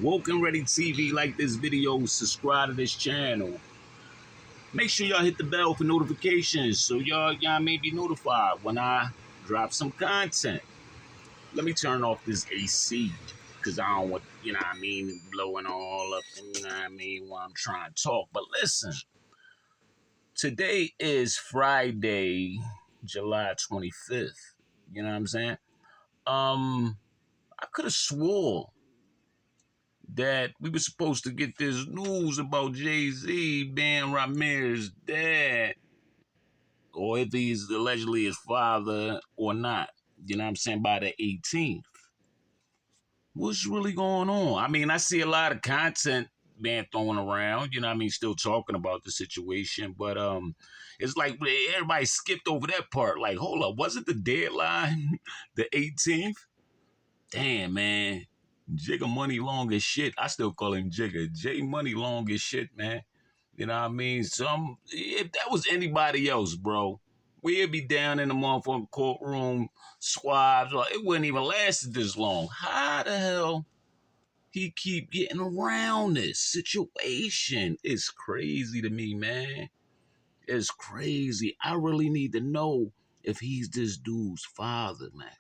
Woke and Ready TV, like this video, subscribe to this channel. Make sure y'all hit the bell for notifications so y'all may be notified when I drop some content. Let me turn off this AC because I don't want, blowing all up, while I'm trying to talk. But listen, today is Friday, July 25th. You know what I'm saying? I could have swore that we were supposed to get this news about Jay-Z being Rymir's dad, or if he's allegedly his father or not. You know what I'm saying? By the 18th. What's really going on? I mean, I see a lot of content being thrown around, still talking about the situation, but it's like everybody skipped over that part. Like, hold up, wasn't the deadline the 18th? Damn, man. Jigga Money long as shit. I still call him Jigga. J Money long as shit, man. You know what I mean? If that was anybody else, bro, we'd be down in the motherfucking courtroom, squads. It wouldn't even lasted this long. How the hell he keep getting around this situation? It's crazy to me, man. It's crazy. I really need to know if he's this dude's father, man.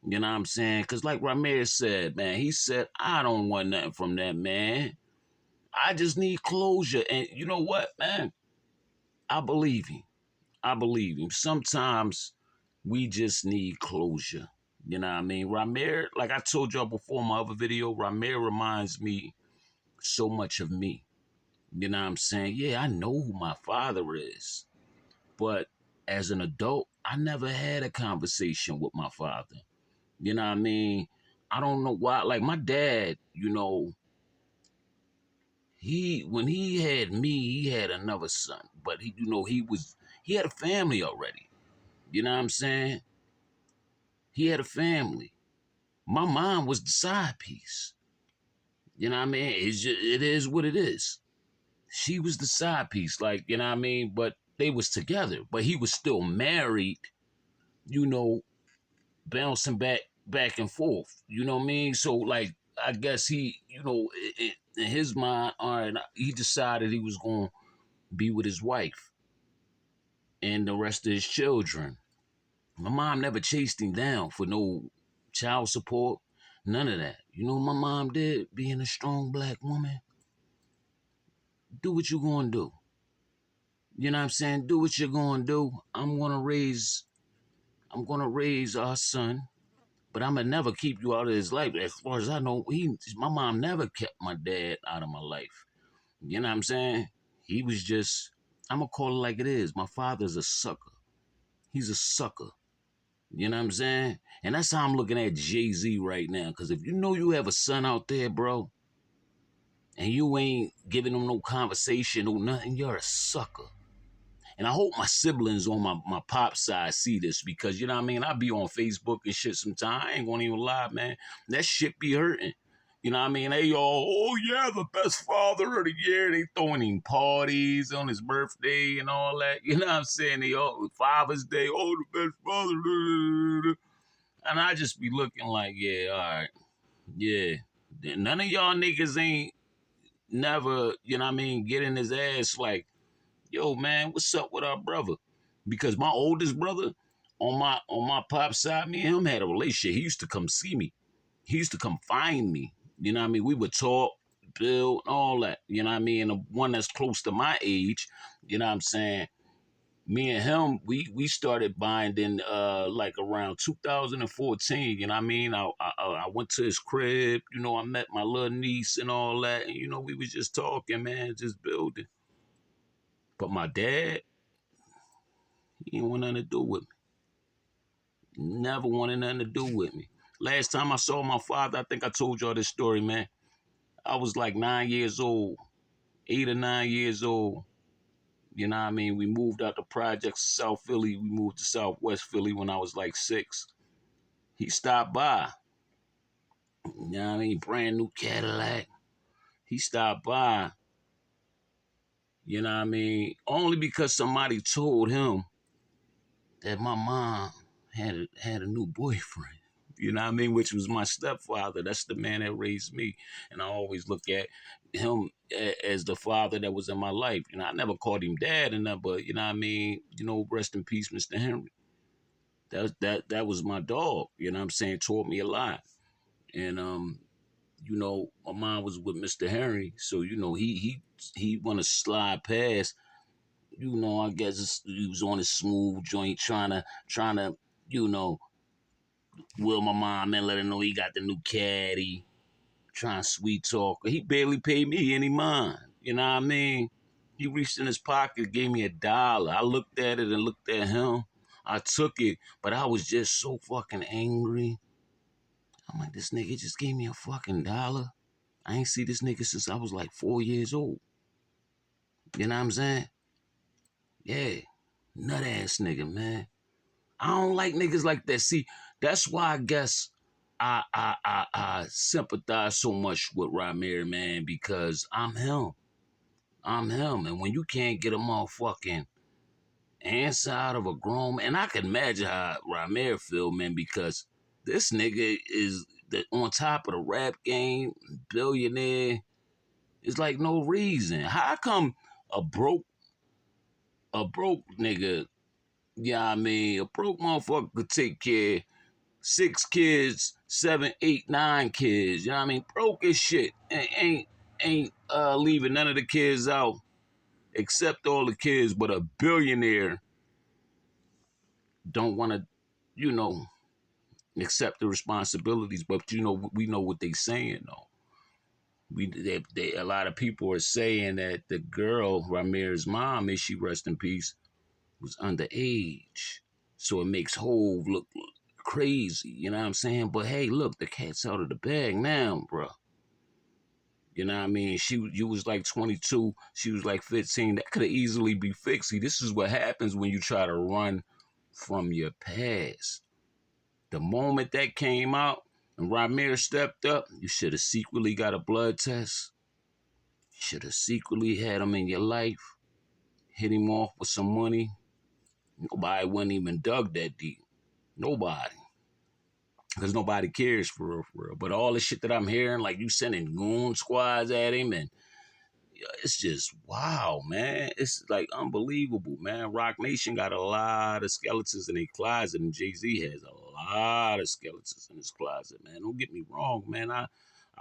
You know what I'm saying? Because like Rymir said, man, he said, I don't want nothing from that man. I just need closure. And you know what, man? I believe him. I believe him. Sometimes we just need closure. You know what I mean? Rymir, like I told y'all before in my other video, Rymir reminds me so much of me. You know what I'm saying? Yeah, I know who my father is. But as an adult, I never had a conversation with my father. You know what I mean? I don't know why. Like my dad, when he had me, he had another son. But he had a family already. You know what I'm saying? He had a family. My mom was the side piece. You know what I mean? It is what it is. She was the side piece, like, you know what I mean? But they was together. But he was still married, you know, bouncing back and forth. You know what I mean? So like I guess he, in his mind, all right, he decided he was gonna be with his wife and the rest of his children. My mom never chased him down for no child support, none of that. You know what my mom did? Being a strong black woman, do what you gonna do. You know what I'm saying? Do what you're gonna do. I'm gonna raise our son, but I'm gonna never keep you out of his life. As far as I know, my mom never kept my dad out of my life. You know what I'm saying? He was just, I'm gonna call it like it is. My father's a sucker. He's a sucker. You know what I'm saying? And that's how I'm looking at Jay-Z right now. Because if you know you have a son out there, bro, and you ain't giving him no conversation or nothing, you're a sucker. And I hope my siblings on my pop side see this because, you know what I mean? I be on Facebook and shit sometimes. I ain't gonna even lie, man. That shit be hurting. You know what I mean? They all, oh yeah, the best father of the year. They throwing him parties on his birthday and all that. You know what I'm saying? They all, Father's Day, oh, the best father. And I just be looking like, yeah, all right. Yeah. None of y'all niggas ain't never, get in his ass like, yo, man, what's up with our brother? Because my oldest brother on my pop side, me and him had a relationship. He used to come see me. He used to come find me. You know what I mean? We would talk, build, all that. You know what I mean? And the one that's close to my age, you know what I'm saying? Me and him, we started binding like around 2014. You know what I mean? I went to his crib. I met my little niece and all that. And we was just talking, man, just building. But my dad, he didn't want nothing to do with me. Never wanted nothing to do with me. Last time I saw my father, I think I told y'all this story, man. I was like 9 years old, 8 or 9 years old. You know what I mean? We moved out the projects of South Philly. We moved to Southwest Philly when I was like 6. He stopped by. You know what I mean? Brand new Cadillac. He stopped by. You know what I mean? Only because somebody told him that my mom had a new boyfriend. You know what I mean? Which was my stepfather. That's the man that raised me. And I always look at him as the father that was in my life. You know, I never called him dad and that, but you know what I mean? You know, rest in peace, Mr. Henry. That was my dog. You know what I'm saying? Taught me a lot. And you know, my mom was with Mr. Henry, so you know he wanna slide past. You know, I guess he was on a smooth joint trying to, you know, will my mom and let her know he got the new caddy, trying to sweet talk. He barely paid me any mind. You know what I mean? He reached in his pocket, gave me $1. I looked at it and looked at him. I took it, but I was just so fucking angry. I'm like, this nigga just gave me a fucking dollar. I ain't see this nigga since I was like 4 years old. You know what I'm saying? Yeah. Nut ass nigga, man. I don't like niggas like that. See, that's why I guess I sympathize so much with Rymir, man, because I'm him. I'm him. And when you can't get a motherfucking answer out of a grown man, and I can imagine how Rymir feel, man, because this nigga is on top of the rap game, billionaire. It's like no reason. How come a broke nigga, yeah, I mean, a broke motherfucker could take care of 6 kids, 7, 8, 9 kids, you know what I mean? Broke as shit. Ain't leaving none of the kids out except all the kids, but a billionaire don't want to, you know, accept the responsibilities. But you know, we know what they saying though. A lot of people are saying that the girl, Rymir's mom, may she rest in peace, was underage. So it makes Hove look crazy, you know what I'm saying? But hey, look, the cat's out of the bag now, bro. You know what I mean? You was like 22, she was like 15. That could have easily be fixed. See, this is what happens when you try to run from your past. The moment that came out and Rymir stepped up, you should have secretly got a blood test. You should have secretly had him in your life, hit him off with some money. Nobody wouldn't even dug that deep. Nobody. Because nobody cares for real, for real. But all the shit that I'm hearing, like you sending goon squads at him, and it's just wow, man. It's like unbelievable, man. Rock Nation got a lot of skeletons in their closet, and Jay-Z has a lot of skeletons in his closet, man. Don't get me wrong, man. I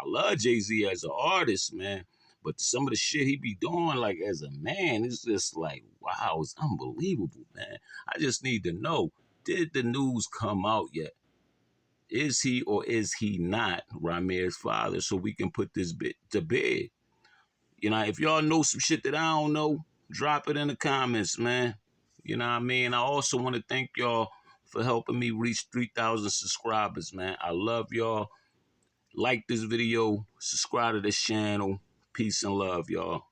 love Jay-Z as an artist, man. But some of the shit he be doing, like as a man, it's just like, wow, it's unbelievable, man. I just need to know, did the news come out yet? Is he or is he not Rymir's father? So we can put this bit to bed. You know, if y'all know some shit that I don't know, drop it in the comments, man. You know what I mean? I also want to thank y'all for helping me reach 3,000 subscribers, man. I love y'all. Like this video, subscribe to this channel. Peace and love, y'all.